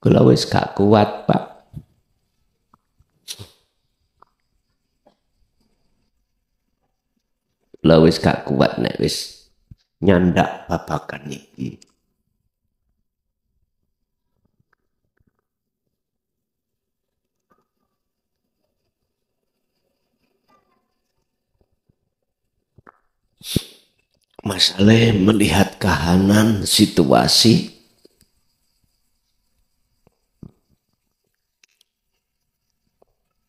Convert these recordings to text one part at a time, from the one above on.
Kula wis gak kuat, Pak. Kula wis gak kuat nek wis nyandak babagan iki. Masalah melihat kahanan situasi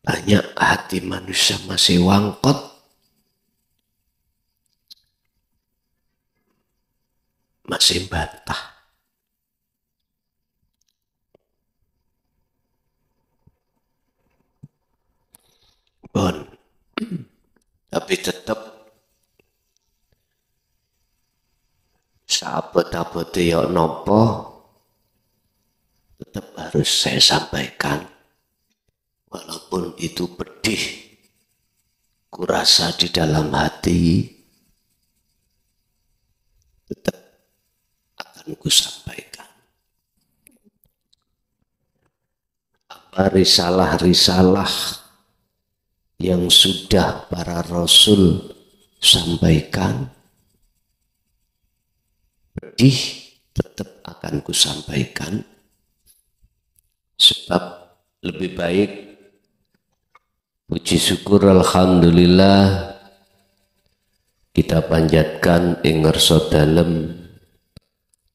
banyak hati manusia masih wangkot, masih bantah. Bon, tapi tetap sahabat-sahabat ya nopo tetap harus saya sampaikan, walaupun itu pedih kurasa di dalam hati, tetap akan kusampaikan. Apa risalah-risalah yang sudah para Rasul sampaikan, pedih tetap akan kusampaikan, sebab lebih baik puji syukur alhamdulillah kita panjatkan ing ngarsa dalem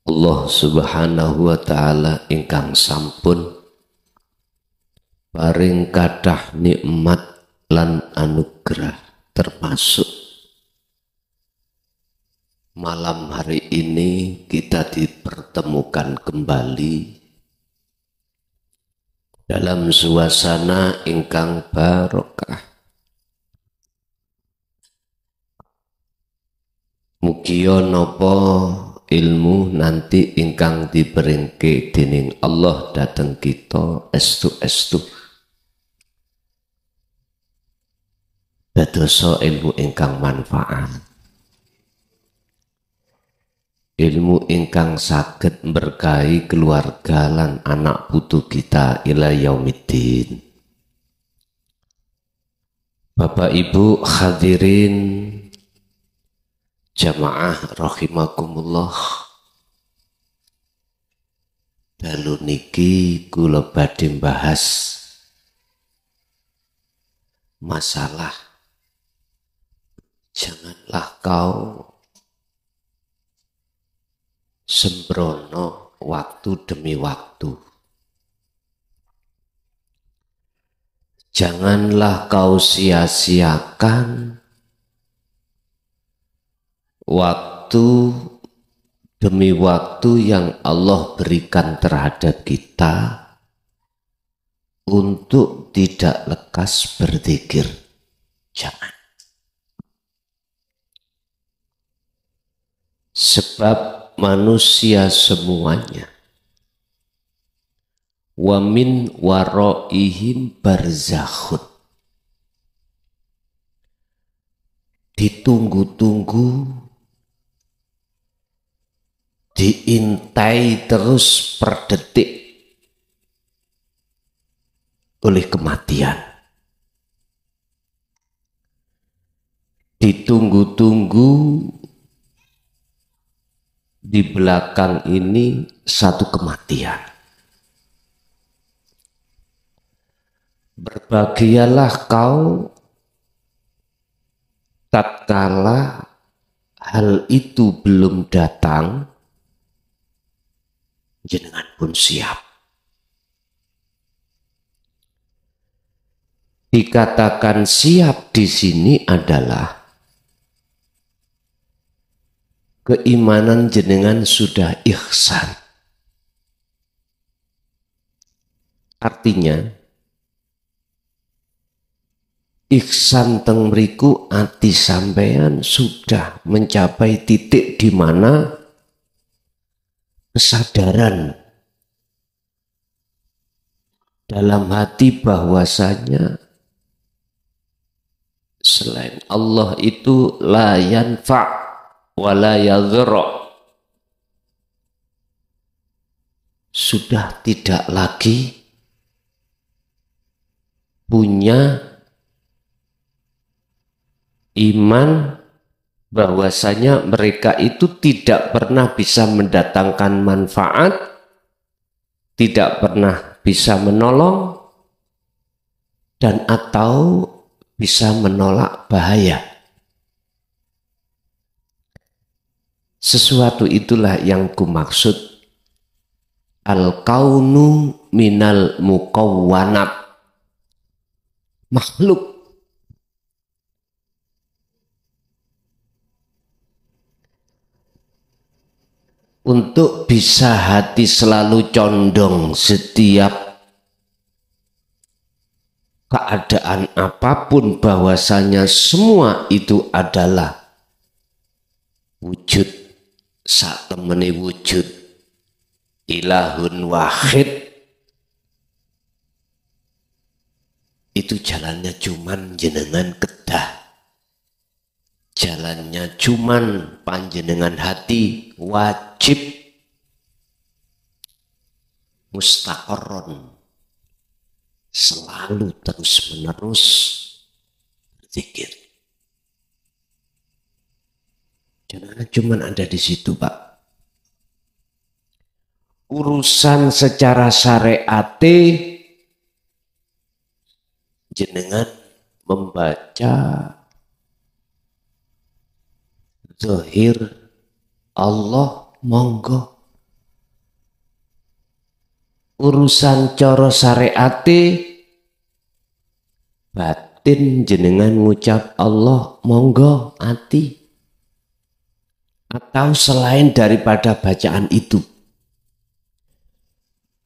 Allah Subhanahu wa taala ingkang sampun paring kathah nikmat lan anugerah, termasuk malam hari ini kita dipertemukan kembali dalam suasana ingkang barokah. Mugia napa ilmu nanti ingkang diberingke dening Allah dhateng kita estu-estu dadosa ilmu ingkang manfaat, ilmu ingkang saged berkahi keluarga lan anak putu kita ila yaumiddin. Bapak Ibu hadirin jamaah rahimakumullah, dalu niki kula badhe bahas masalah janganlah kau sembrono waktu demi waktu. Janganlah kau sia-siakan waktu demi waktu yang Allah berikan terhadap kita untuk tidak lekas berzikir. Jangan. Sebab manusia semuanya wa min waraihim barzakhun, ditunggu-tunggu, diintai terus per detik oleh kematian. Ditunggu-tunggu di belakang ini satu kematian. Berbahagialah kau tatkala hal itu belum datang, jenengan pun siap. Dikatakan siap di sini adalah keimanan jenengan sudah ihsan. Artinya ihsan teng mriku ati sampean sudah mencapai titik di mana kesadaran dalam hati bahwasanya selain Allah itu la yanfa' wala yadhra, sudah tidak lagi punya iman bahwasanya mereka itu tidak pernah bisa mendatangkan manfaat, tidak pernah bisa menolong, dan atau bisa menolak bahaya. Sesuatu itulah yang kumaksud al-kaunu minal mukawwanat, makhluk. Untuk bisa hati selalu condong setiap keadaan apapun bahwasanya semua itu adalah wujud sak temene wujud ilahun wahid, itu jalannya cuman jenengan kedah, jalannya cuman panjenengan hati, wajib mustaqarron selalu terus menerus berzikir. Jangan cuman ada di situ, Pak. Urusan secara syariate jenengan membaca zahir Allah monggo. Urusan cara syariate batin jenengan ngucap Allah monggo ati. Atau selain daripada bacaan itu,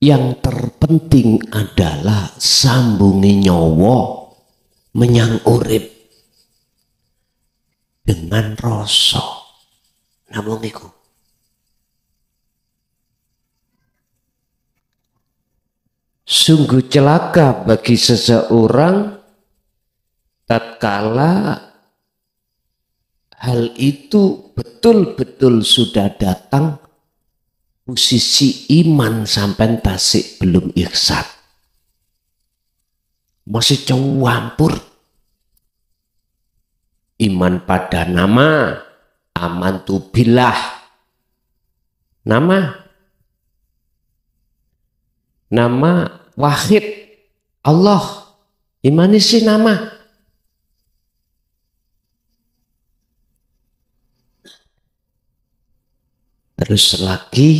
yang terpenting adalah sambungi nyawa menyang urip dengan rasa. Namung iku. Sungguh celaka bagi seseorang tatkala hal itu betul-betul sudah datang, posisi iman sampai tasik belum ihsan, masih campur. Iman pada nama amantu billah, nama wahid Allah, imani si nama. Terus lagi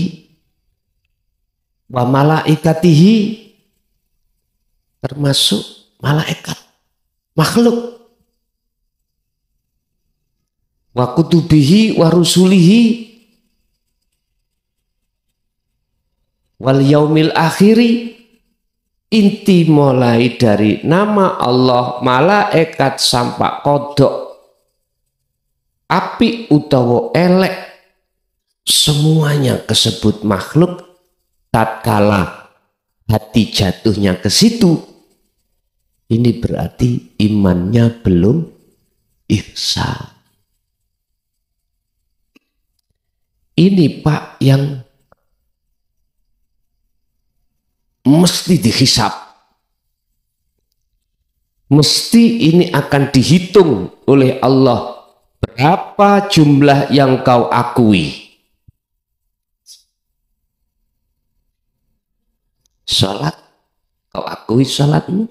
wa malaikatihi, termasuk malaikat makhluk, wa kutubihi wa rusulihi wal yaumil akhiri. Inti mulai dari nama Allah, malaikat sampai kodok, api utawa elek, semuanya kesebut makhluk. Tatkala hati jatuhnya ke situ, ini berarti imannya belum ihsan. Ini Pak yang mesti dihisab. Mesti ini akan dihitung oleh Allah. Berapa jumlah yang kau akui? Salat, kau akui salatmu.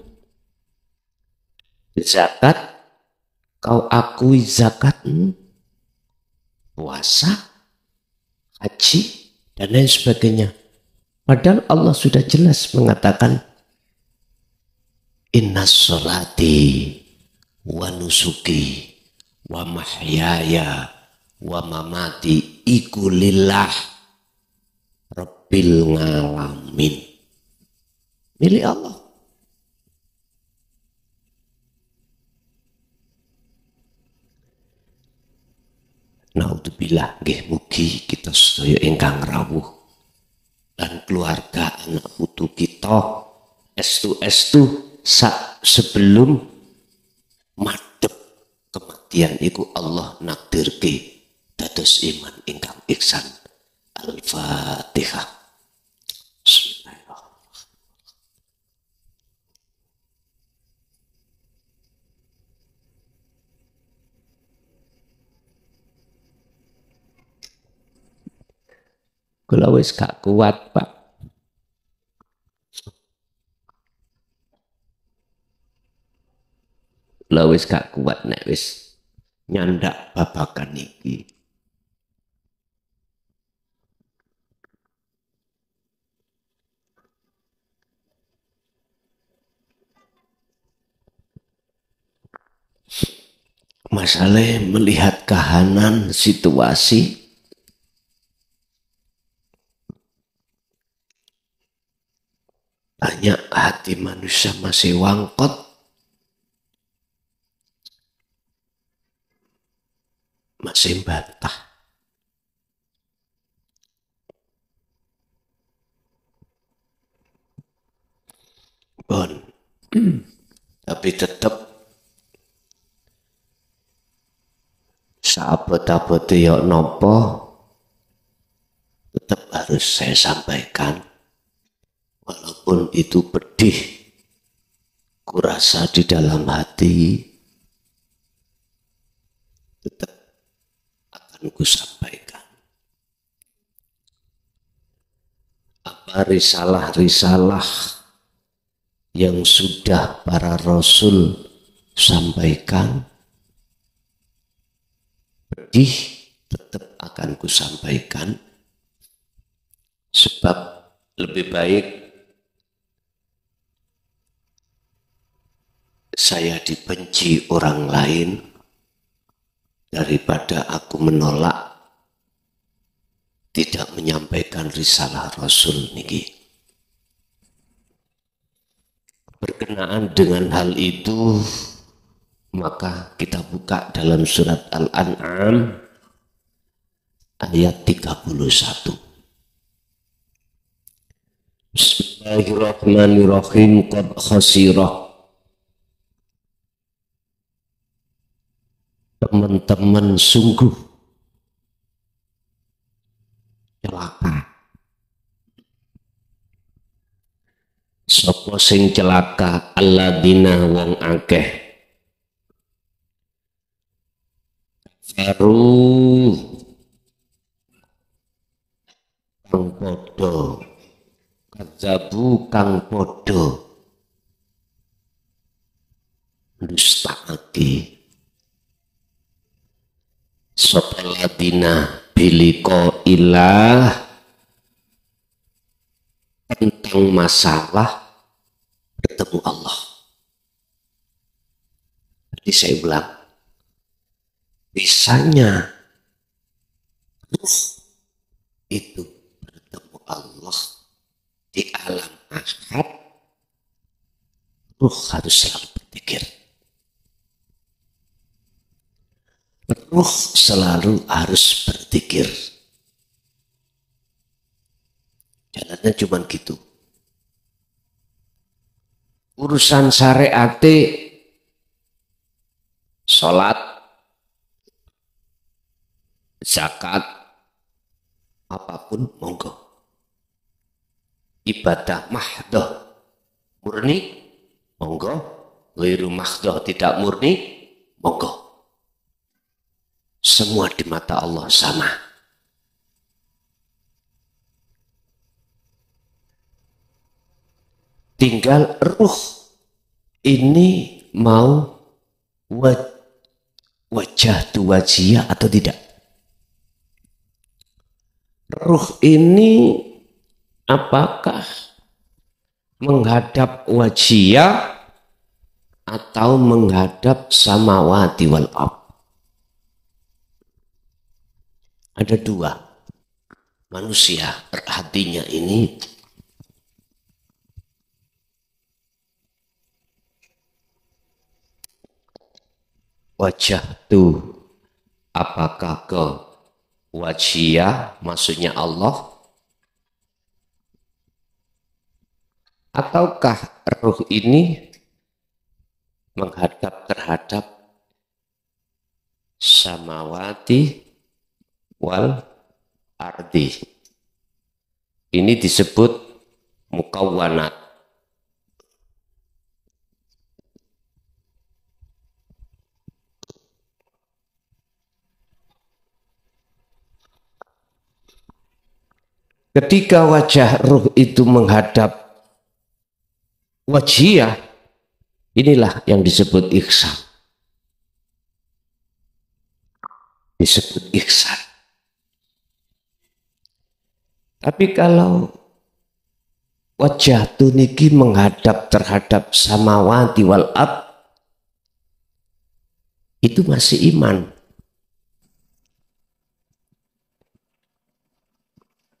Zakat, kau akui zakatmu. Puasa, haji, dan lain sebagainya. Padahal Allah sudah jelas mengatakan inna sholati wa nusuki wa mahyaya wa mamati iku lillah rabbil ngalamin, milik Allah. Naudzubillah, nggih mugi kita sedaya ingkang rawuh dan keluarga anak putu kita estu sebelum madhep kematian iku Allah nakdirke dados iman ingkang ihsan. Al-Fatihah. Kula wis gak kuat, Pak. Kula wis gak kuat nek wis nyandak babakan iki. Masalah melihat kahanan situasi banyak hati manusia masih wangkot, masih bantah. Bon, tapi tetap sahabat-sahabat yok nopo tetap harus saya sampaikan, walaupun itu pedih kurasa di dalam hati, tetap akan kusampaikan. Apa risalah-risalah yang sudah para rasul sampaikan, pedih tetap akan kusampaikan, sebab lebih baik saya dibenci orang lain daripada aku menolak tidak menyampaikan risalah Rasul niki. Berkenaan dengan hal itu, maka kita buka dalam surat Al-An'am ayat 31. Bismillahirrahmanirrahim. Qad khasirah, teman-teman sungguh celaka. Sapa sing celaka? Alladzina wong akeh faru kang padha kadzabu kang padha dustaake sapa ladina biliko ilah tentang masalah bertemu Allah. Jadi saya bilang, bisanya itu bertemu Allah di alam akhirat, ruh harus selalu berpikir. Ruh selalu harus berpikir. Jalannya cuma gitu. Urusan syariat, sholat, zakat, apapun monggo. Ibadah mahdoh murni monggo, ghairu mahdoh tidak murni monggo. Semua di mata Allah sama. Tinggal ruh ini mau wajah tu wajiyah atau tidak. Ruh ini apakah menghadap wajiyah atau menghadap samawati wal ardh? Ada dua. Manusia hatinya ini wajah tuh apakah ke wajiyah maksudnya Allah, ataukah ruh ini menghadap terhadap samawati wal ardi. Ini disebut mukawwanat. Ketika wajah ruh itu menghadap wajhiyah, inilah yang disebut ihsan. Disebut ihsan. Tapi kalau wajah tuniki menghadap terhadap samawati wal ard, itu masih iman.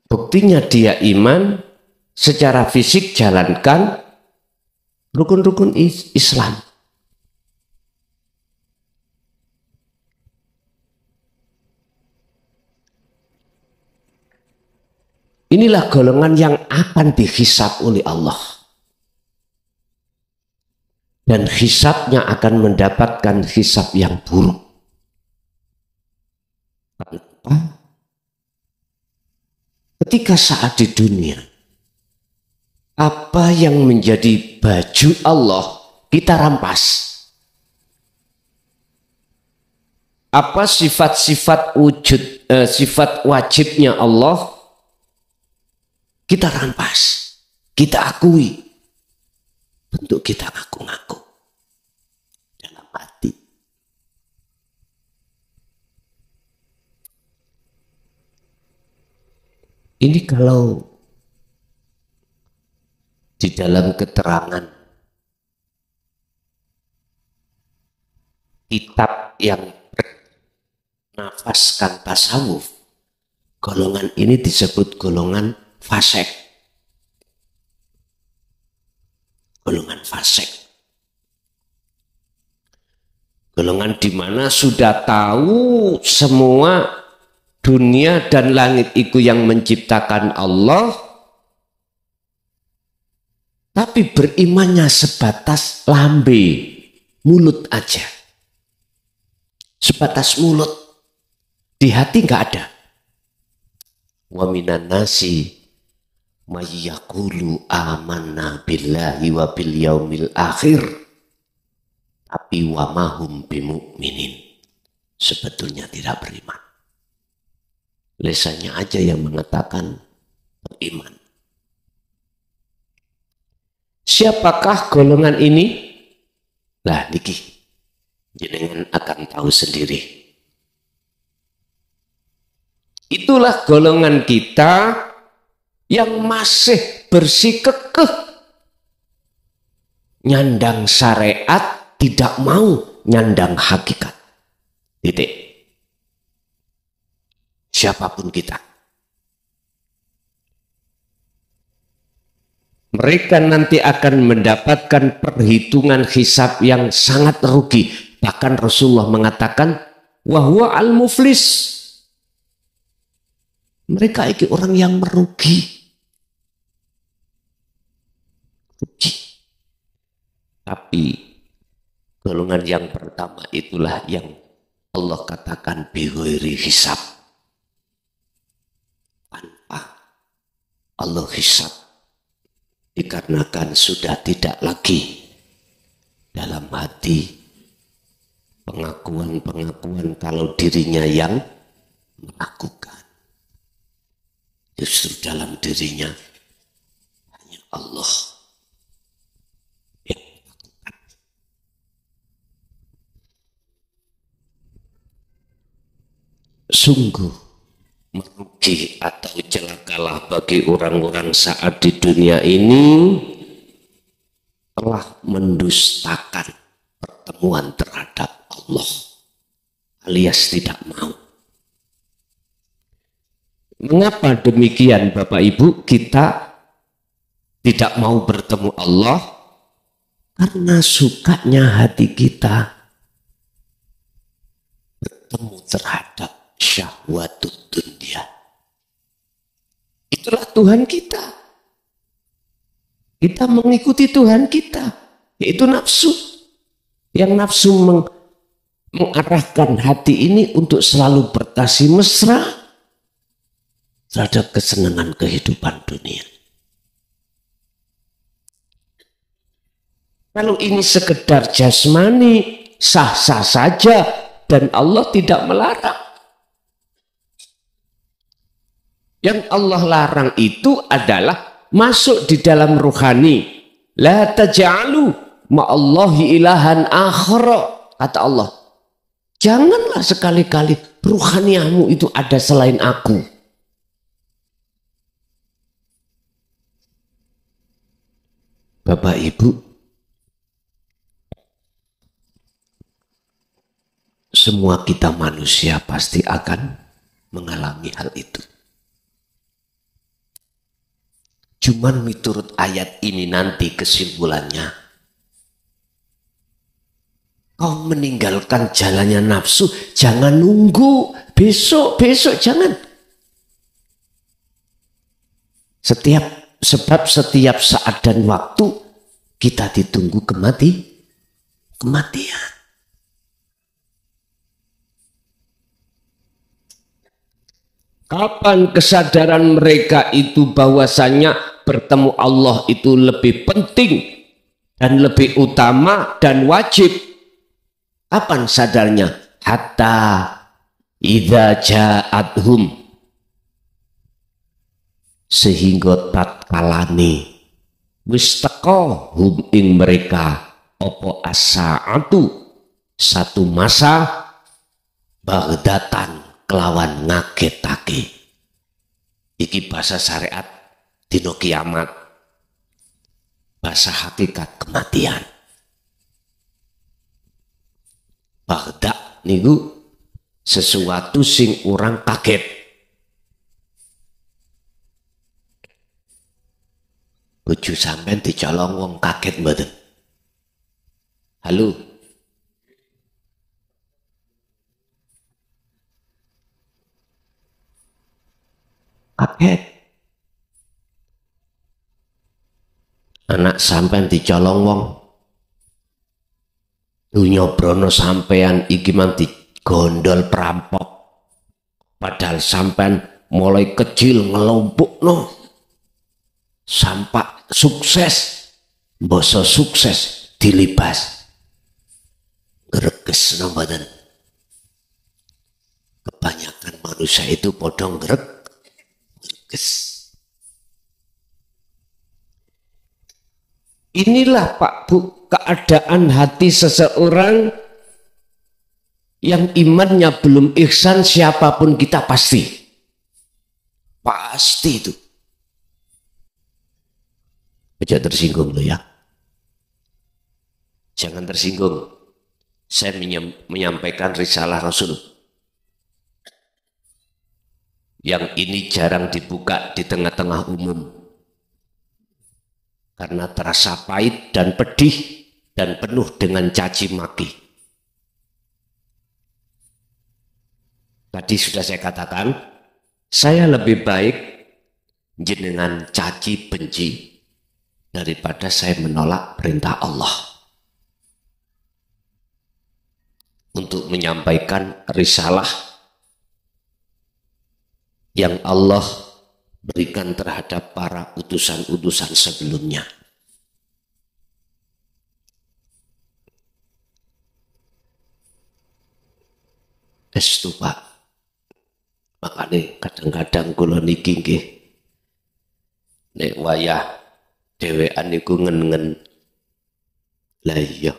Buktinya dia iman, secara fisik jalankan rukun-rukun Islam. Inilah golongan yang akan dihisab oleh Allah. Dan hisabnya akan mendapatkan hisab yang buruk. Kenapa? Ketika saat di dunia, apa yang menjadi baju Allah kita rampas. Apa sifat-sifat wujud, sifat wajibnya Allah kita rampas, kita akui, bentuk kita ngaku-ngaku dalam hati. Ini kalau di dalam keterangan kitab yang bernafaskan tasawuf, golongan ini disebut golongan fasik. Golongan fasik. Golongan di mana sudah tahu semua dunia dan langit itu yang menciptakan Allah, tapi berimannya sebatas lambe, mulut aja. Sebatas mulut, di hati nggak ada. Wa minan nasi may yaqulu amanna billahi wa bil yaumil akhir, tapi wa mahum bimu'minin, sebetulnya tidak beriman. Lesannya aja yang mengatakan beriman. Siapakah golongan ini? Lah niki jenengan akan tahu sendiri. Itulah golongan kita yang masih bersikukuh nyandang syariat, tidak mau nyandang hakikat. Titik. Siapapun kita. Mereka nanti akan mendapatkan perhitungan hisab yang sangat rugi. Bahkan Rasulullah mengatakan, wahwa al-muflis. Mereka itu orang yang merugi. Rugi. Tapi golongan yang pertama itulah yang Allah katakan bighairi hisab. Tanpa Allah hisab. Dikarenakan sudah tidak lagi dalam hati pengakuan-pengakuan kalau dirinya yang melakukan. Justru dalam dirinya hanya Allah yang melakukan. Sungguh merugi atau celakalah bagi orang-orang saat di dunia ini telah mendustakan pertemuan terhadap Allah, alias tidak mau. Mengapa demikian Bapak Ibu? Kita tidak mau bertemu Allah karena sukanya hati kita bertemu terhadap syahwatut dunia. Itulah Tuhan kita. Kita mengikuti Tuhan kita, yaitu nafsu. Yang nafsu mengarahkan hati ini untuk selalu bertasi mesra terhadap kesenangan kehidupan dunia. Kalau ini sekedar jasmani, sah-sah saja dan Allah tidak melarang. Yang Allah larang itu adalah masuk di dalam ruhani. La taj'alu ma'allahi ilahan akhara, kata Allah. Janganlah sekali-kali ruhaniamu itu ada selain aku. Bapak Ibu, semua kita manusia pasti akan mengalami hal itu. Cuman menurut ayat ini nanti kesimpulannya, kau meninggalkan jalannya nafsu, jangan nunggu besok, jangan. Sebab setiap saat dan waktu kita ditunggu kematian. Kapan kesadaran mereka itu bahwasanya bertemu Allah itu lebih penting dan lebih utama dan wajib? Kapan sadarnya? Hatta idza ja'athum, sehingga tatkalane wis teka hum ing mereka apa as-sa'atu, satu masa, bagdatan kelawan ngagetake. Iki bahasa syariat dino kiamat, bahasa hakikat kematian. Bagda niku sesuatu sing orang kaget. Bojo sampean dicolong wong kaget mboten? Halo. Kaget. Anak sampean dicolong wong, dunya brono sampean iki man digondol perampok, padahal sampean mulai kecil ngelompokno sampai sukses, boso sukses dilibas greges nombadan. Kebanyakan manusia itu podong greges. Inilah Pak Bu keadaan hati seseorang yang imannya belum ihsan, siapapun kita pasti itu. Jangan tersinggung loh ya. Jangan tersinggung. Saya menyampaikan risalah Rasul. Yang ini jarang dibuka di tengah-tengah umum. Karena terasa pahit dan pedih dan penuh dengan caci maki. Tadi sudah saya katakan, saya lebih baik jenengan caci benci daripada saya menolak perintah Allah untuk menyampaikan risalah yang Allah berikan terhadap para utusan-utusan sebelumnya. Estu Pak, makanya kadang-kadang kula niki nggih nek wayah dhewean niku ngen-ngen, lah iya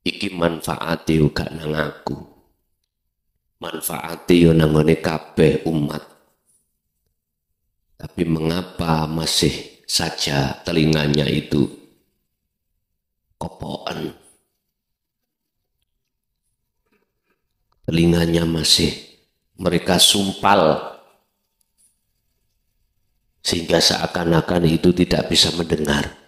iki manfaate uga nang aku, manfaate yo nang ngene kabeh umat. Tapi mengapa masih saja telinganya itu kopokan, telinganya masih mereka sumpal sehingga seakan-akan itu tidak bisa mendengar.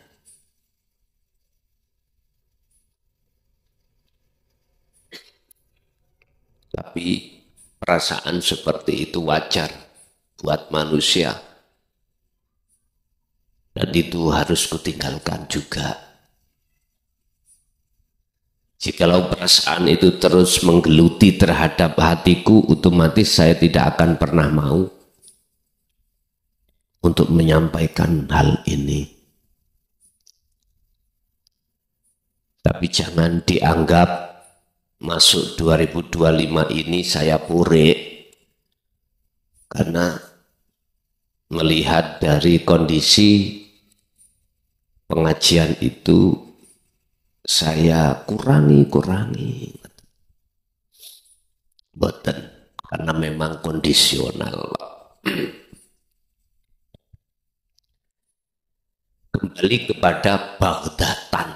Tapi perasaan seperti itu wajar buat manusia, dan itu harus kutinggalkan juga. Jikalau perasaan itu terus menggeluti terhadap hatiku, otomatis saya tidak akan pernah mau untuk menyampaikan hal ini. Tapi jangan dianggap masuk 2025 ini saya pure, karena melihat dari kondisi pengajian itu saya kurangi boten, karena memang kondisional. Kembali kepada Baghdatan.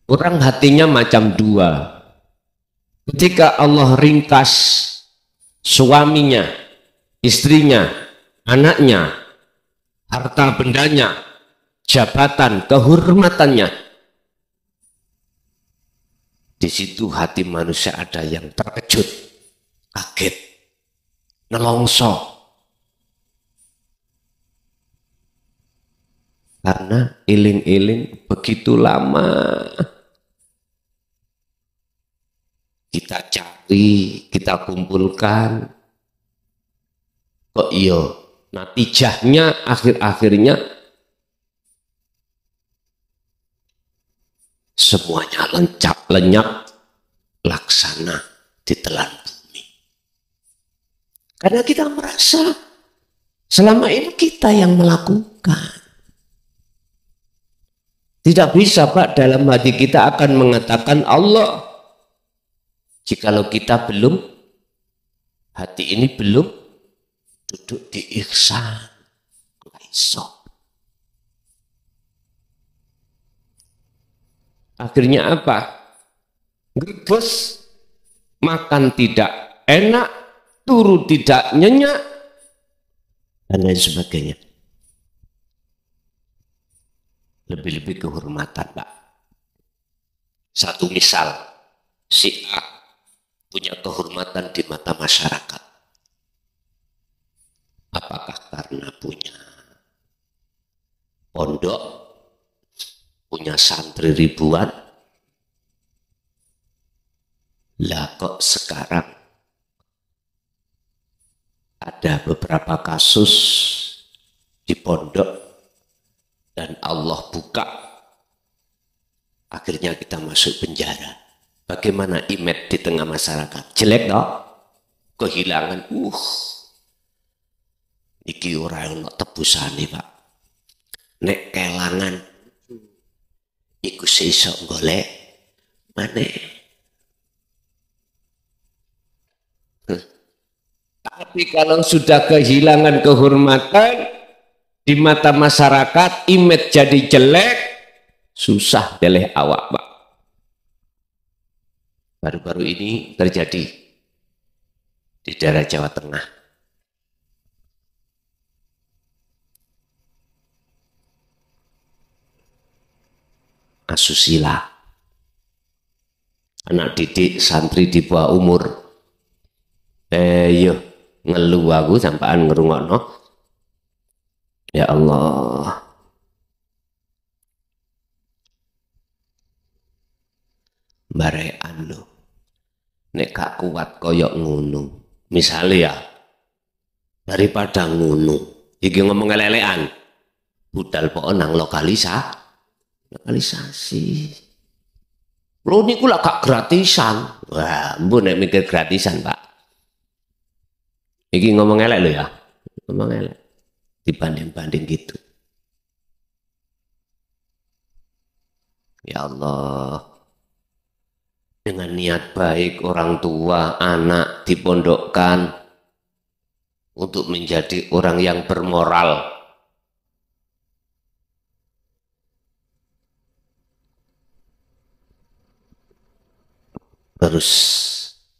Orang hatinya macam dua. Ketika Allah ringkas suaminya, istrinya, anaknya, harta bendanya, jabatan, kehormatannya, di situ hati manusia ada yang terkejut, kaget, nelongso. Karena iling-iling begitu lama kita cari, kita kumpulkan, kok iya natijahnya akhir-akhirnya semuanya lenyap laksana ditelan bumi. Karena kita merasa selama ini kita yang melakukan. Tidak bisa, Pak, dalam hati kita akan mengatakan Allah. Jikalau kita belum, hati ini belum duduk di ihsan. Akhirnya apa? Gerbes, makan tidak enak, turu tidak nyenyak, dan lain sebagainya. Lebih-lebih kehormatan, Pak. Satu misal, si A punya kehormatan di mata masyarakat. Apakah karena punya pondok, punya santri ribuan? Lah kok sekarang ada beberapa kasus di pondok dan Allah buka, akhirnya kita masuk penjara. Bagaimana image di tengah masyarakat? Jelek toh? Kehilangan. Iki ora ono tebusane, Pak. Nek kelangan iku sesuk golek maneh. Tapi kalau sudah kehilangan kehormatan di mata masyarakat, image jadi jelek, susah deleh awak, Pak. Baru-baru ini terjadi di daerah Jawa Tengah. Asusila. Anak didik santri di bawah umur. Yo ngeluh aku sampaan ngerungokno. Ya Allah. Barekan lho. Nek gak kuat koyok ngono. Misalnya ya, daripada ngono, iki ngomong elek-elekan, budal pokok nang lokalisasi. Lho niku lak gak gratisan. Wah, mbok nek mikir gratisan, Pak. Iki ngomong elek lho ya. Ngomong elek. Dibanding-banding gitu. Ya Allah. Dengan niat baik orang tua, anak dipondokkan untuk menjadi orang yang bermoral. Terus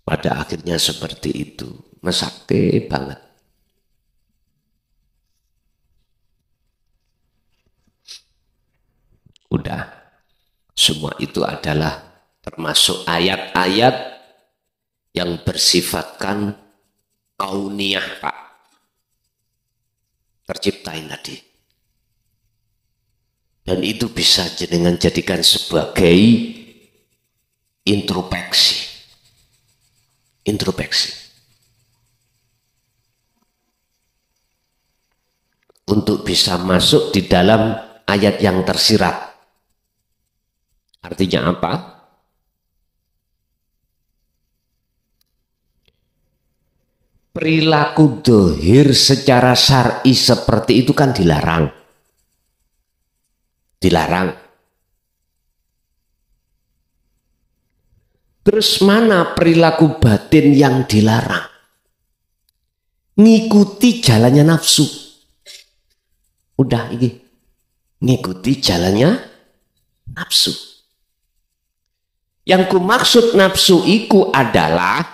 pada akhirnya seperti itu. Mesake banget. Udah. Semua itu adalah termasuk ayat-ayat yang bersifatkan kauniyah, Pak. Terciptain tadi. Dan itu bisa jenengan jadikan sebagai introspeksi. Untuk bisa masuk di dalam ayat yang tersirat. Artinya apa? perilaku dohir secara syar'i seperti itu kan dilarang. Dilarang. Terus mana perilaku batin yang dilarang? Ngikuti jalannya nafsu. Udah ini. Ngikuti jalannya nafsu. Yang ku maksud nafsu iku adalah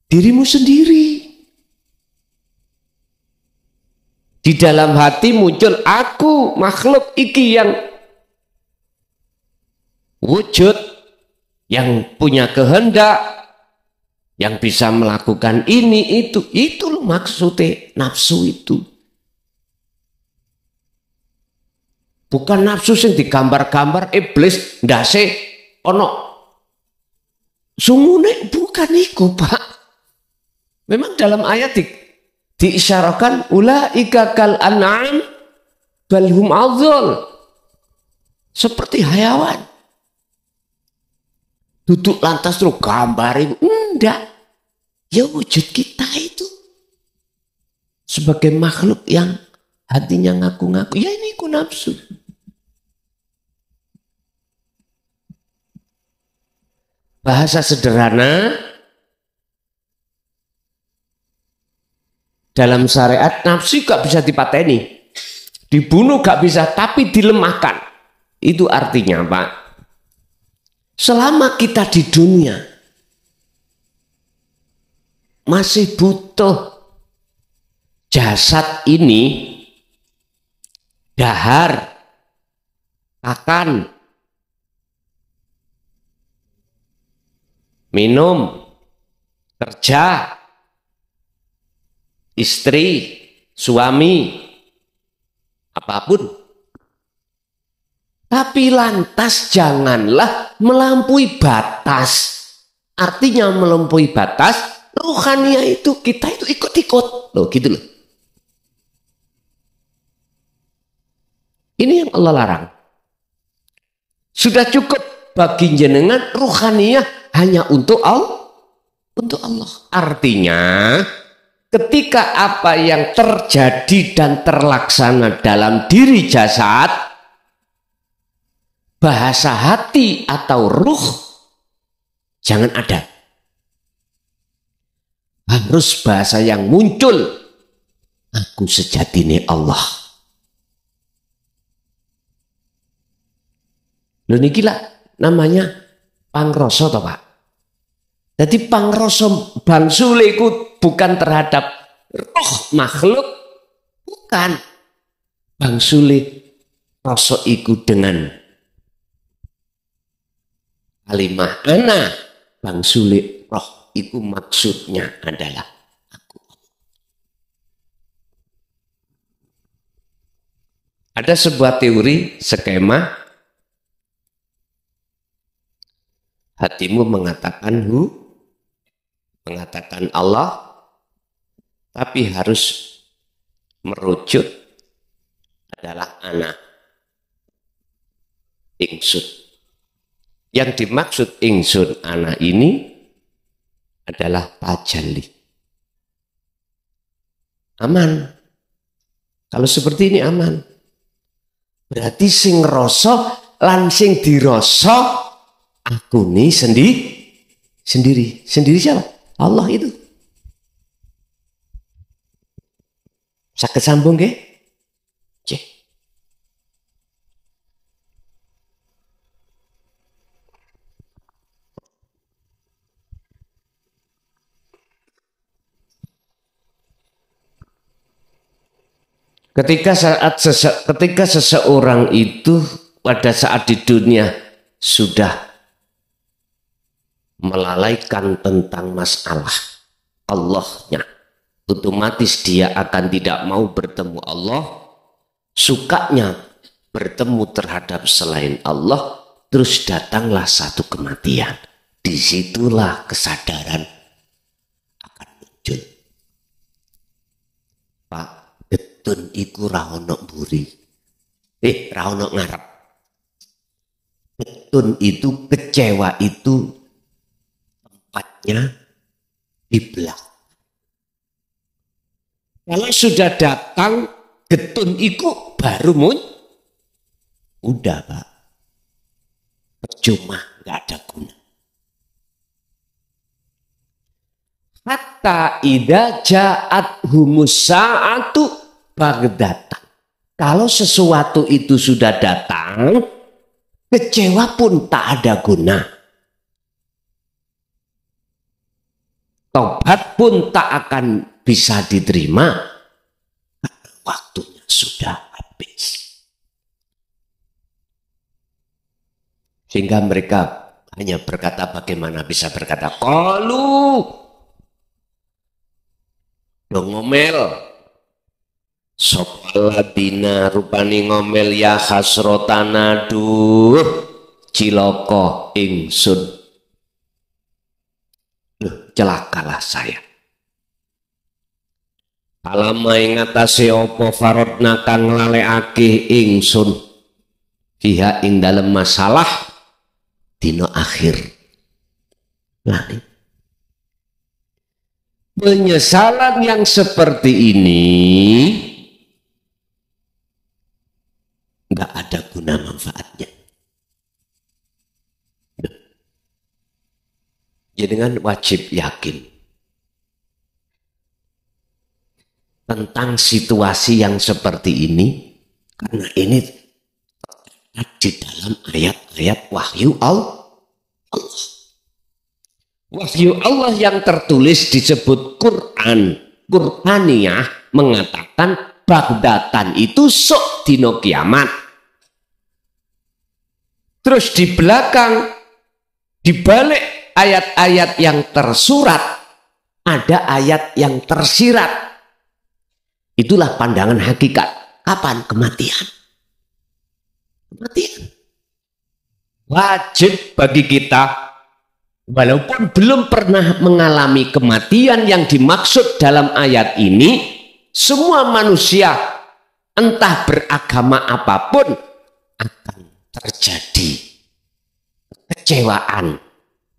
dirimu sendiri. Di dalam hati muncul aku makhluk iki yang wujud, yang punya kehendak, yang bisa melakukan ini itu loh maksudnya nafsu itu. Bukan nafsu yang digambar-gambar iblis ndase ono sungune, bukan iku Pak. Memang dalam ayat diisyarakan ulaika kal an'am bal hum adhal, seperti hayawan. Duduk lantas terus gambar itu enggak. Ya wujud kita itu sebagai makhluk yang hatinya ngaku-ngaku, ya ini ku nafsu. Bahasa sederhana, dalam syariat nafsu gak bisa dipateni, dibunuh gak bisa, tapi dilemahkan. Itu artinya Pak, selama kita di dunia masih butuh jasad ini, dahar, makan, minum, kerja, istri, suami, apapun. Tapi lantas janganlah melampaui batas. Artinya melampaui batas, rohania itu kita itu ikut-ikut. Loh gitu loh. Ini yang Allah larang. Sudah cukup bagi jenengan rohaniah hanya untuk Allah. Untuk Allah. Artinya ketika apa yang terjadi dan terlaksana dalam diri jasad, bahasa hati atau ruh jangan ada. Harus bahasa yang muncul, aku sejatine Allah. Lho niki lah namanya pangrasa toh Pak. Jadi pangrasa bangsule iku bukan terhadap roh makhluk, bukan. Bangsule rasa iku dengan kalimah ana, bangsule roh itu maksudnya adalah aku. Ada sebuah teori, skema, hatimu mengatakan mengatakan Allah, tapi harus merujuk adalah ana, ingsun. Yang dimaksud ingsun ana ini adalah tajalli. Aman. Kalau seperti ini aman. Berarti sing rasa lan sing dirasa aku nih sendiri. Sendiri siapa? Allah itu. Saged sambung nggih? Nggih. Ketika seseorang itu pada saat di dunia sudah melalaikan tentang masalah Allahnya, otomatis dia akan tidak mau bertemu Allah, sukanya bertemu terhadap selain Allah, terus datanglah satu kematian. Disitulah kesadaran akan muncul. Pak, getun iku ra ono mburi. Ra ono ngarep. Getun itu, kecewa itu tempatnya di belakang. Kalau sudah datang getun iku baru udah Pak. Percuma, nggak ada guna. Hatta idza ja'at humus sa'atu bagdatan. Kalau sesuatu itu sudah datang, kecewa pun tak ada guna. Tobat pun tak akan bisa diterima. Waktunya sudah habis. Sehingga mereka hanya berkata, bagaimana bisa berkata, qalu ngomel sopaladina rupani ngomel ya hasrotana duh ciloko ingsun. Celakalah saya. Alama ing atase apa farodna kang nglalekake ingsun fiha ing dalem masalah dina akhir. Nah, penyesalan yang seperti ini nggak ada guna manfaatnya. Jadi dengan wajib yakin tentang situasi yang seperti ini, karena ini di dalam ayat-ayat wahyu Allah. Wahyu Allah yang tertulis disebut Quran. Qur'aniyah mengatakan bagdatan itu sok dino kiamat. Terus di belakang, di balik ayat-ayat yang tersurat, ada ayat yang tersirat. Itulah pandangan hakikat. Kapan? Kematian. Kematian. Wajib bagi kita, walaupun belum pernah mengalami kematian yang dimaksud dalam ayat ini, semua manusia entah beragama apapun akan terjadi kekecewaan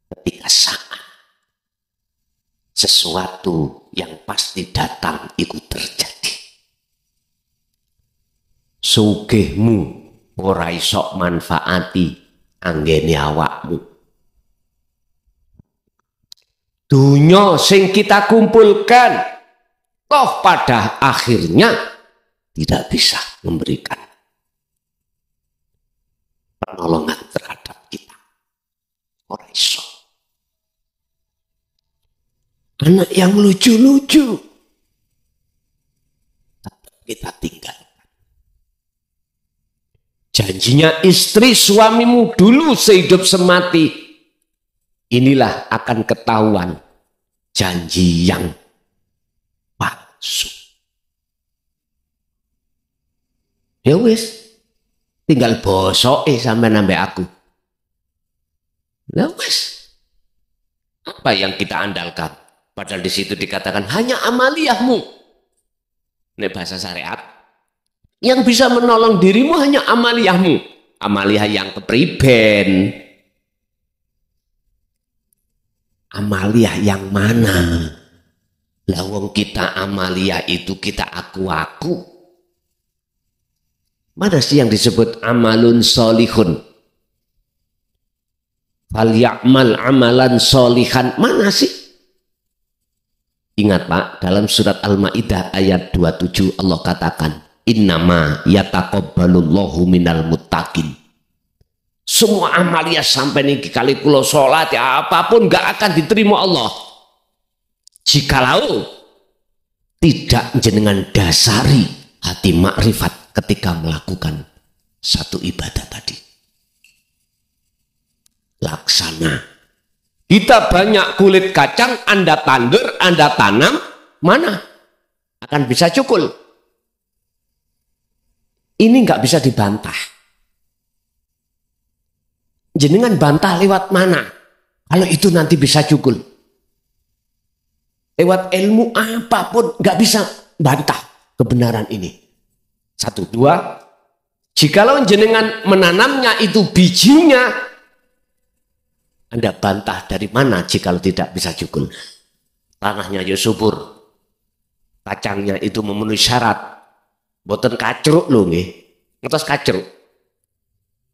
ketika saat sesuatu yang pasti datang itu terjadi. Sugihmu ora iso manfaati anggene awakmu. Dunya sing kita kumpulkan toh pada akhirnya tidak bisa memberikan pertolongan terhadap kita. Ora iso. Anak yang lucu-lucu tetap kita tinggal. Janjinya istri suamimu dulu sehidup semati. Inilah akan ketahuan janji yang palsu. Ya wis, tinggal bosoke sampai nambah aku. Ya wis, apa yang kita andalkan? Padahal di situ dikatakan hanya amaliyahmu. Ini bahasa syariat. Yang bisa menolong dirimu hanya amaliyahmu. Amaliyah yang kepriben. Amaliyah yang mana? Lawang kita amaliyah itu kita aku-aku. Mana sih yang disebut amalun solihun? Fal ya'mal amalan solihan. Mana sih? Ingat Pak, dalam surat Al-Ma'idah ayat 27 Allah katakan, innama yataqabbalullahu minal muttaqin. Semua amaliyah sampai nih kali kulo sholat ya apapun gak akan diterima Allah jikalau tidak jenengan dasari hati makrifat ketika melakukan satu ibadah tadi. Laksana. Kita banyak kulit kacang, Anda tandur, Anda tanam, mana akan bisa cukul? Ini nggak bisa dibantah. Jenengan bantah lewat mana? Kalau itu nanti bisa cukul. Lewat ilmu apapun nggak bisa bantah kebenaran ini. 1, 2. Jikalau jenengan menanamnya itu bijinya, Anda bantah dari mana jikalau tidak bisa cukul? Tanahnya ya subur. kacangnya itu memenuhi syarat, boten kacruk lho nggih. Ngertos kacruk.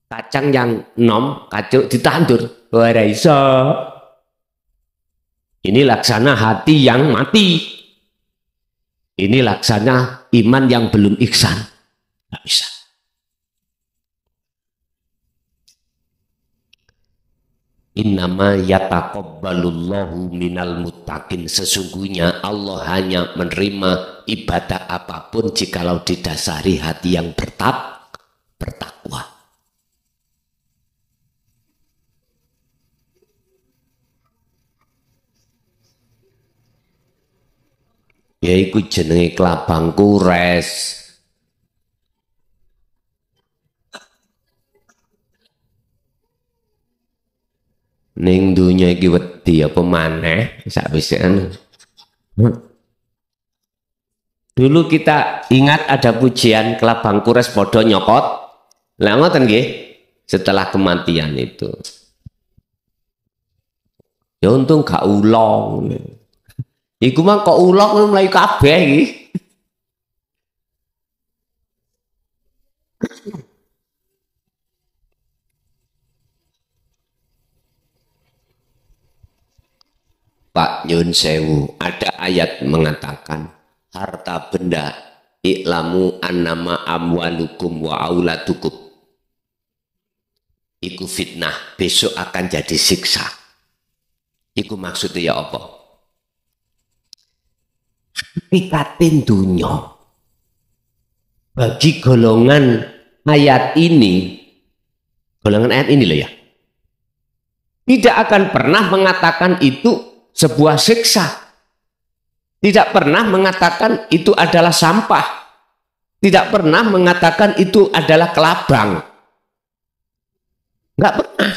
Kacang yang nom, kacruk ditandur. Ora iso. Ini laksana hati yang mati. Ini laksana iman yang belum ihsan. Nggak bisa. Innama yataqabbalullahu minal muttaqin. Sesungguhnya Allah hanya menerima ibadah apapun jikalau didasari hati yang bertakwa. Yaiku jenenge klabang kures. Ning dunya iki wedi apa maneh sakwisean. Dulu kita ingat ada pujian kelabang kures padha nyokot. Lah ngoten nggih, setelah kematian itu. Ya untung gak ulong. Iku mah kok ulong mlayu kabeh iki. Pak Nyun Sewu, ada ayat mengatakan harta benda i'lamu annama amwalukum wa auladukum iku fitnah, besok akan jadi siksa. Iku maksudnya ya apa? Pikatin dunya bagi golongan ayat ini loh ya, tidak akan pernah mengatakan itu sebuah siksa. Tidak pernah mengatakan itu adalah sampah. Tidak pernah mengatakan itu adalah kelabang. Enggak pernah.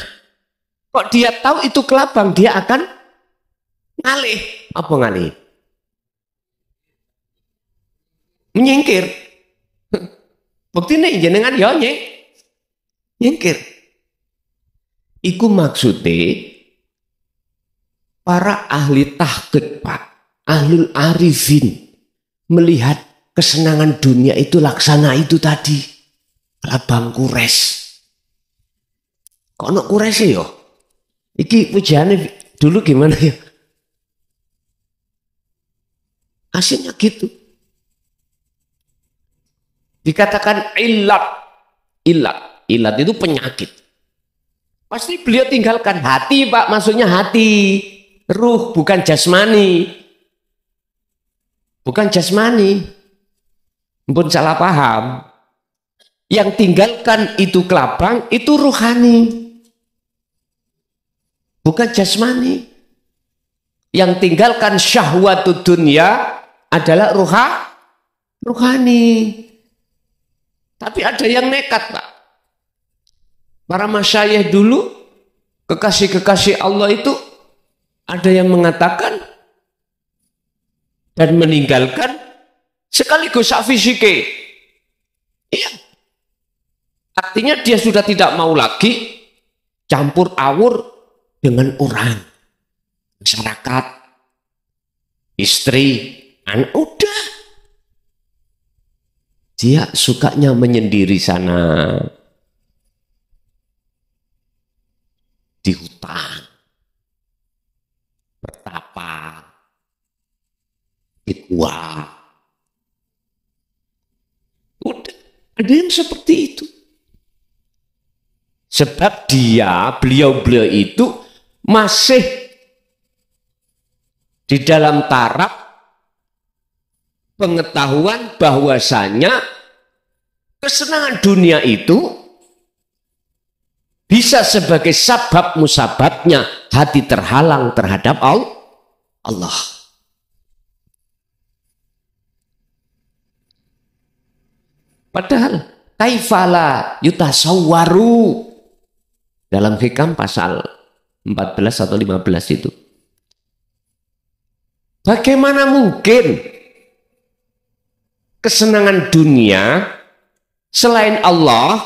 Kok dia tahu itu kelabang, dia akan ngalih. Apa ngalih? Menyingkir. Bukti nih jenengan ya nyingkir. Iku maksudnya para ahli tahqiq, Pak, ahlul arifin melihat kesenangan dunia itu laksana itu tadi, kelabang kures. Kok ono kures ya? Iki pujiannya dulu gimana ya? Aslinya gitu. Dikatakan ilat itu penyakit. Pasti beliau tinggalkan hati, Pak, maksudnya hati. Ruh, bukan jasmani. Bukan jasmani. Ampun salah paham. Yang tinggalkan itu kelabang, itu ruhani. Bukan jasmani. Yang tinggalkan syahwatud dunya adalah ruhani. Tapi ada yang nekat, Pak. Para masyayikh dulu, kekasih-kekasih Allah itu, ada yang mengatakan dan meninggalkan sekaligus fisike. Iya. Artinya dia sudah tidak mau lagi campur awur dengan orang, masyarakat, istri, anak, udah. Dia sukanya menyendiri sana. Di hutan. Bertapa. Di gua. Udah. Ada yang seperti itu. Sebab beliau itu masih di dalam taraf pengetahuan bahwasanya kesenangan dunia itu bisa sebagai sabab musababnya hati terhalang terhadap Allah. Padahal kaifala yutasawwaru dalam Hikam pasal 14 atau 15 itu. Bagaimana mungkin kesenangan dunia selain Allah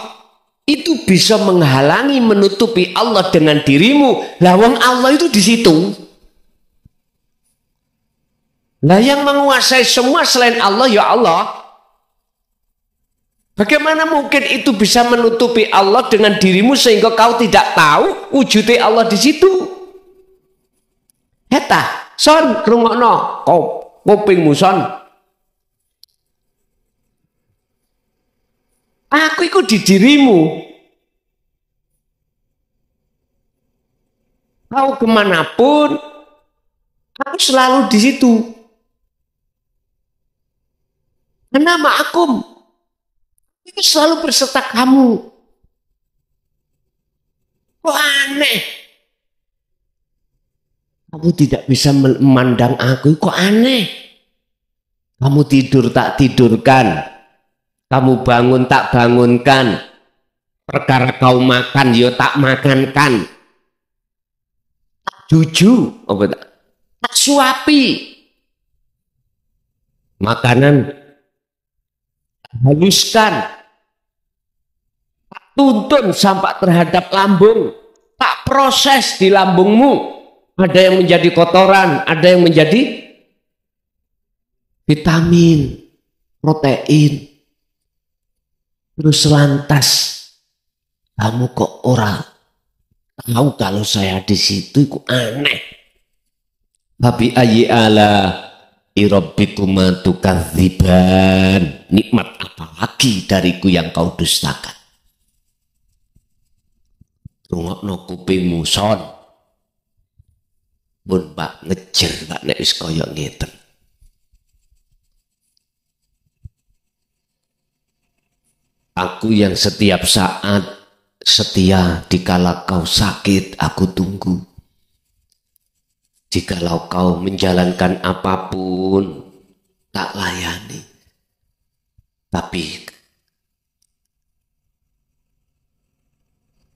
itu bisa menghalangi, menutupi Allah dengan dirimu. Lawang Allah itu di situ. Nah, yang menguasai semua selain Allah ya Allah. Bagaimana mungkin itu bisa menutupi Allah dengan dirimu sehingga kau tidak tahu wujudnya Allah di situ? Heta, son, rungokno, kupingmu son. Aku ikut di dirimu. Kau kemanapun, aku selalu di situ. Karena ma'akum, itu selalu berserta kamu. Kok aneh? Kamu tidak bisa memandang aku, kok aneh? Kamu tidur tak tidurkan. Kamu bangun tak bangunkan. Perkara kau makan yo tak makankan. Tak juju, tak suapi. Makanan haluskan. Tak tuntun sampai terhadap lambung. Tak proses di lambungmu. Ada yang menjadi kotoran, ada yang menjadi vitamin, protein. Terus lantas kamu kok orang tahu kalau saya di situ itu aneh. Babi ayyi ala irabbikuma tukadziban. Nikmat apa lagi dariku yang kau dustakan? Rungokno kupingmu son. Pun Pak ngejer Pak nek wis kaya ngeten. Aku yang setiap saat setia, dikala kau sakit aku tunggu. Jikalau kau menjalankan apapun tak layani. Tapi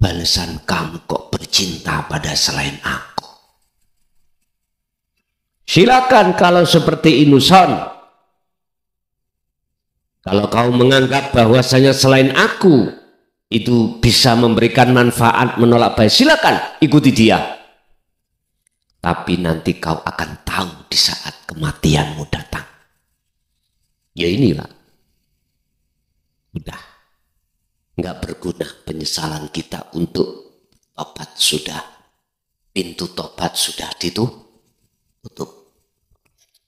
balasan kamu kok bercinta pada selain aku. Silakan kalau seperti Inuson. Kalau kau menganggap bahwasanya selain aku itu bisa memberikan manfaat menolak baik, silakan ikuti dia. Tapi nanti kau akan tahu di saat kematianmu datang. Ya inilah. Udah. Nggak berguna penyesalan kita untuk tobat sudah. Pintu tobat sudah ditutup.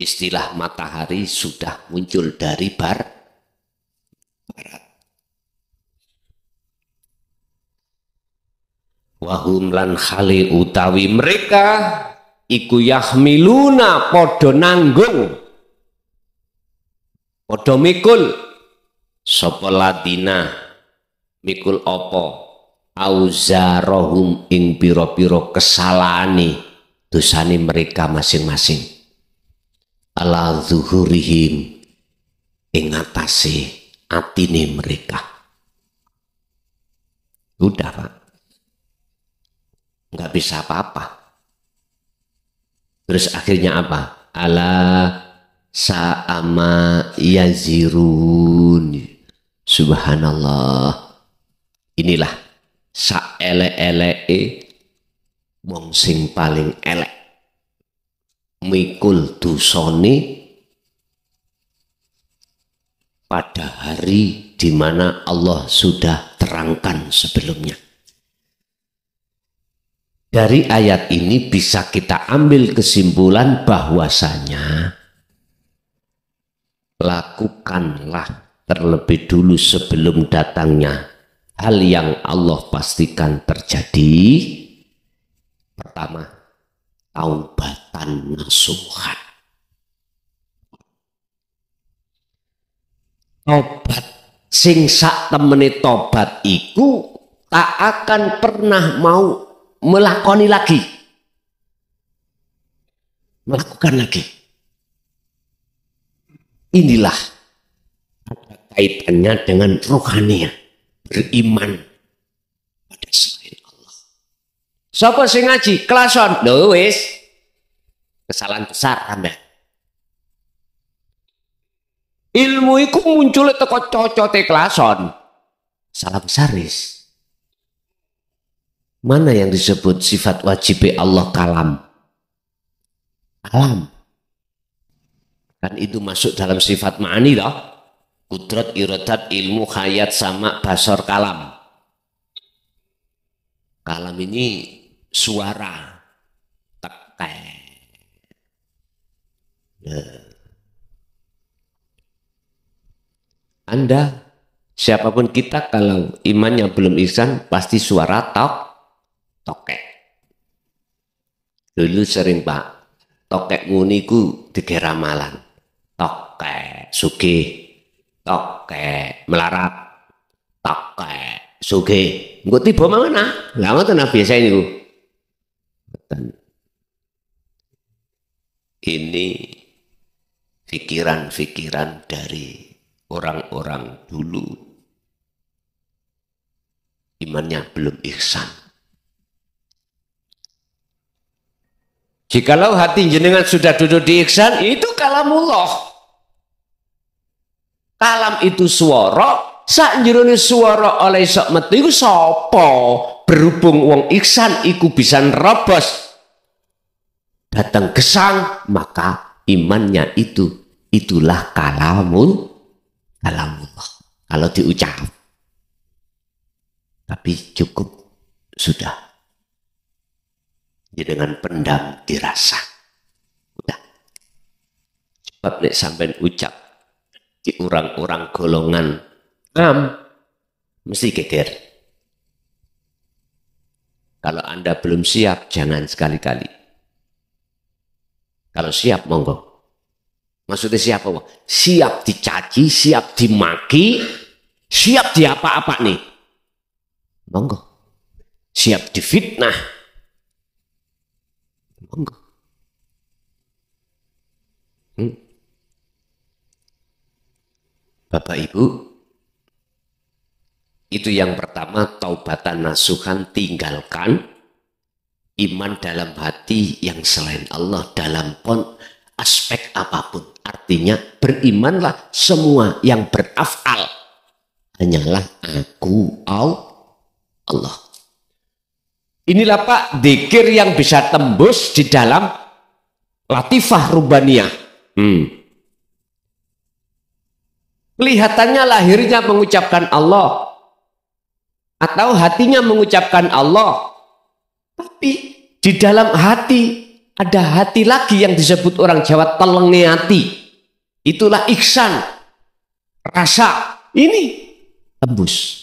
Istilah matahari sudah muncul dari barat. Wahum lan khali utawi mereka iku yahmiluna podo nanggung podo mikul sapa ladina mikul opo auzarohum ing piro-piro kesalahane dosane mereka masing-masing ala zuhurihim ing atase atine mereka. Udah Pak, nggak bisa apa-apa. Terus akhirnya apa? Ala sa'ama yazirun. Subhanallah. Inilah saelek-eleke wong sing paling elek mikul dosane pada hari di mana Allah sudah terangkan sebelumnya. Dari ayat ini bisa kita ambil kesimpulan bahwasanya lakukanlah terlebih dulu sebelum datangnya hal yang Allah pastikan terjadi. Pertama, taubatan nasuhan. Tobat sing sak temene tobat iku tak akan pernah mau melakoni lagi, melakukan lagi. Inilah ada kaitannya dengan rohaniah, beriman pada selain Allah. Siapa sing ngaji kelason lho wis kesalahan besar Anda. Ilmu iku muncul teko cocote kelason. Salah besar wis. Mana yang disebut sifat wajib Allah kalam? Kalam. Kan itu masuk dalam sifat ma'ani loh. Kudrat, iradat, ilmu, hayat, sama, basar, kalam. Kalam ini suara. Tekai. Nah. Anda, siapapun kita, kalau imannya belum ihsan, pasti suara tokek. Dulu sering Pak, tokek muniku dikira ramalan. Tokek sugih, tokek melarat, tokek sugih. Engko tiba mana? Lah ngoten biasa niku. Ini pikiran-pikiran dari orang-orang dulu, imannya belum ihsan. Jikalau hati jenengan sudah duduk di ihsan, itu kalamullah. Kalam itu suara, sak jerone suara oleh sok metu iku sapa? Berhubung wong ihsan iku bisa nerobos datang gesang, maka imannya itulah kalamullah. Kalau diucap. Tapi cukup sudah. Jadi dengan pendam dirasa. Udah. Sebab nek sampai ucap di orang-orang golongan mesti geger. Kalau Anda belum siap, jangan sekali-kali. Kalau siap, monggo. Maksudnya siap apa? Siap dicaci, siap dimaki, siap di apa-apa nih. Monggo. Siap difitnah. Monggo. Bapak Ibu, itu yang pertama, taubatan nasuhan, tinggalkan iman dalam hati yang selain Allah dalam aspek apapun. Artinya berimanlah semua yang berafal hanyalah aku Allah. Inilah Pak dzikir yang bisa tembus di dalam latifah rubaniyah. Kelihatannya lahirnya mengucapkan Allah atau hatinya mengucapkan Allah, tapi di dalam hati ada hati lagi yang disebut orang Jawa telenge hati. Itulah ihsan. Rasa ini tembus.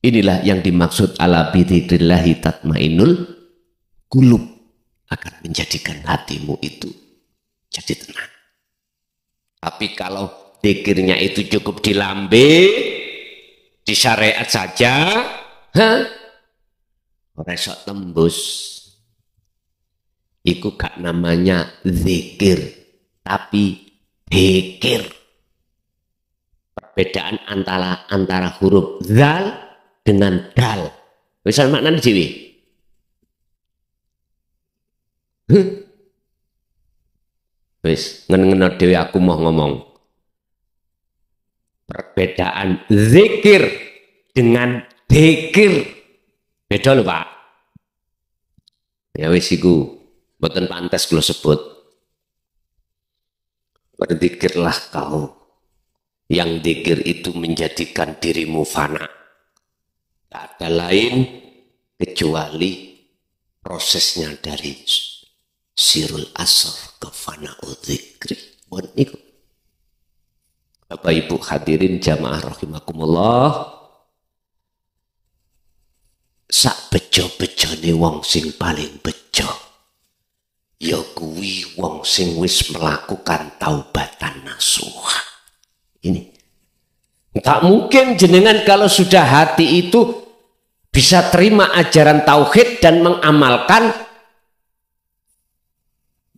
Inilah yang dimaksud ala bidzikrillahi tatmainnul qulub, akan menjadikan hatimu itu jadi tenang. Tapi kalau zikirnya itu cukup di lambe, di syariat saja, ora iso tembus. Iku gak namanya zikir, tapi dzikir. Perbedaan antara huruf zal dengan dal. Bisa maknanya dewe. Wis ngen-ngeno dhewe aku mau ngomong. Perbedaan zikir dengan dzikir. Beda lho, Pak. Ya wis iku. Mboten pantes kula sebut. Berzikirlah kau. Yang zikir itu menjadikan dirimu fana. Tak ada lain kecuali prosesnya dari sirul asr ke fana'u dzikri. Bapak Ibu hadirin jamaah rahimakumullah. Sak bejo-bejone wong sing paling bejo ya kuwi wong sing wis melakukan taubatan nasuha. Ini tak mungkin jenengan kalau sudah hati itu bisa terima ajaran tauhid dan mengamalkan,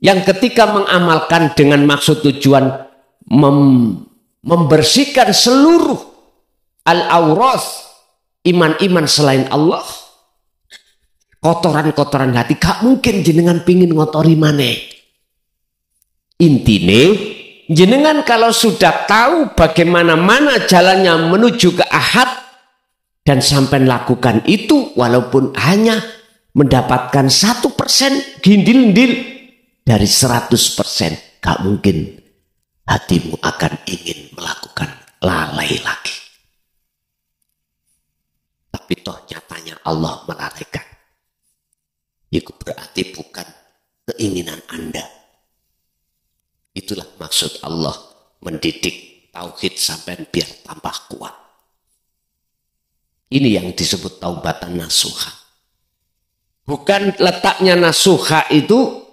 yang ketika mengamalkan dengan maksud tujuan membersihkan seluruh al-awras iman-iman selain Allah, kotoran-kotoran hati, gak mungkin jenengan pingin ngotori maneh. Intine jenengan kalau sudah tahu bagaimana jalannya menuju ke ahad dan sampai lakukan itu, walaupun hanya mendapatkan 1% gindil-gindil dari 100%, gak mungkin hatimu akan ingin melakukan lalai lagi. Tapi toh nyatanya Allah melalaikan. Itu berarti bukan keinginan Anda. Itulah maksud Allah mendidik tauhid sampai biar tambah kuat. Ini yang disebut taubatan nasuha. Bukan letaknya nasuha itu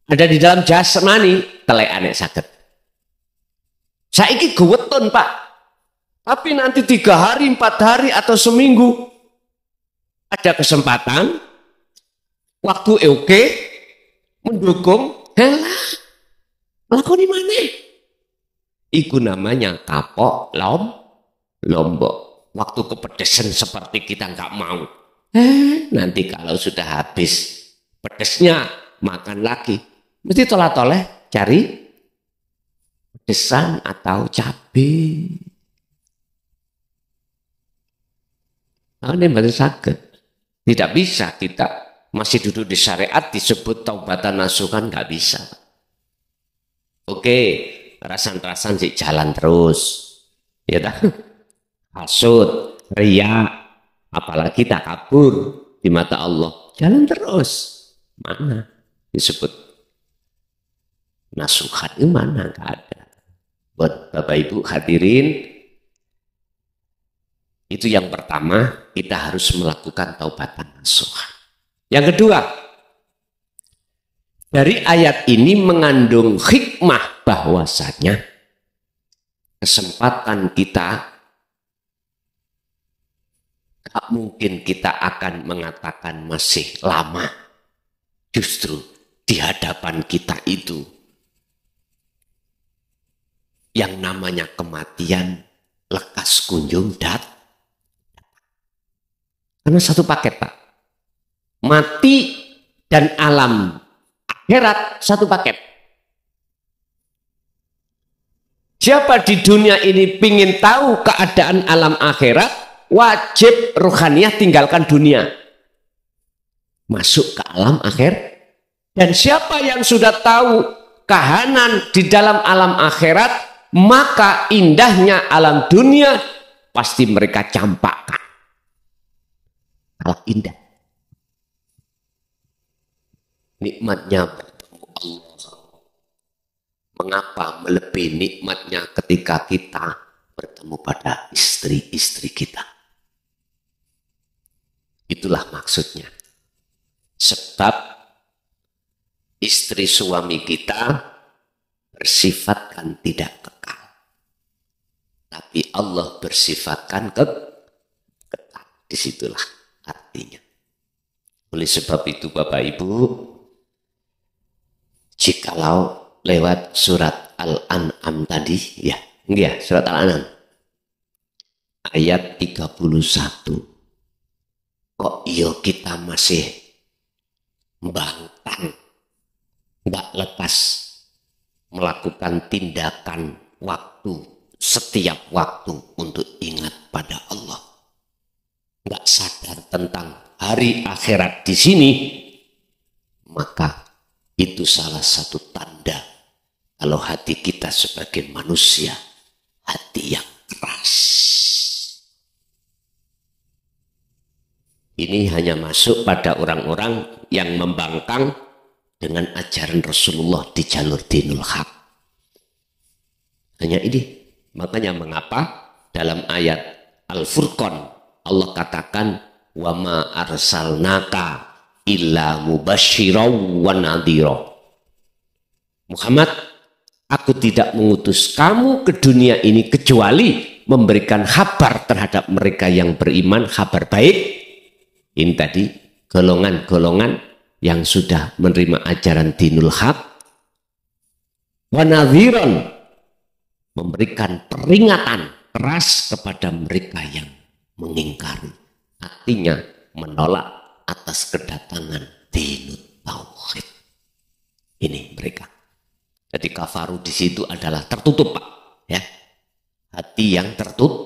ada di dalam jasmani, telekane sakit. Saiki geweton Pak, tapi nanti 3 hari, 4 hari atau seminggu ada kesempatan, waktu oke, mendukung, lakoni mana? Iku namanya kapok lombok. Waktu kepedesan seperti kita nggak mau. Nanti kalau sudah habis pedesnya makan lagi. Mesti tolak-toleh cari pedesan atau cabai. Nah, ini baru sakit. Tidak bisa kita masih duduk di syariat disebut taubatan nasuhan, nggak bisa. Oke, rasan-rasan sih jalan terus. Ya tak? Hasud, riya, apalagi takabur di mata Allah. Jalan terus. Mana disebut nasuhan itu mana? Nggak ada. Buat Bapak Ibu hadirin, itu yang pertama, kita harus melakukan taubatan nasuhan. Yang kedua, dari ayat ini mengandung hikmah bahwasanya kesempatan kita, tak mungkin kita akan mengatakan masih lama. Justru di hadapan kita itu yang namanya kematian lekas kunjung datang. Karena satu paket Pak. Mati dan alam akhirat satu paket. Siapa di dunia ini ingin tahu keadaan alam akhirat, wajib ruhaniyah tinggalkan dunia. Masuk ke alam akhir. Dan siapa yang sudah tahu kahanan di dalam alam akhirat, maka indahnya alam dunia pasti mereka campakkan. Kalah indah. Nikmatnya bertemu Allah. Mengapa melebihi nikmatnya ketika kita bertemu pada istri-istri kita? Itulah maksudnya. Sebab istri suami kita bersifatkan tidak kekal. Tapi Allah bersifatkan kekal. Disitulah artinya. Oleh sebab itu Bapak Ibu, jikalau lewat surat Al-An'am tadi, ya surat Al-An'am ayat 31. Kok iya kita masih bangkang, nggak lepas melakukan tindakan setiap waktu untuk ingat pada Allah. Nggak sadar tentang hari akhirat di sini, maka itu salah satu tanda kalau hati kita sebagai manusia, hati yang keras. Ini hanya masuk pada orang-orang yang membangkang dengan ajaran Rasulullah di jalur dinul haq. Hanya ini. Makanya mengapa dalam ayat Al-Furqan Allah katakan wa ma arsalnaka illa mubasysyiran wa nadhira. Muhammad, aku tidak mengutus kamu ke dunia ini kecuali memberikan kabar terhadap mereka yang beriman, kabar baik. Ini tadi golongan-golongan yang sudah menerima ajaran dinul haq. Wa nadhiran, memberikan peringatan keras kepada mereka yang mengingkari. Artinya menolak atas kedatangan dinul tauhid. Ini mereka. Jadi kafaru di situ adalah tertutup Pak. Ya. Hati yang tertutup.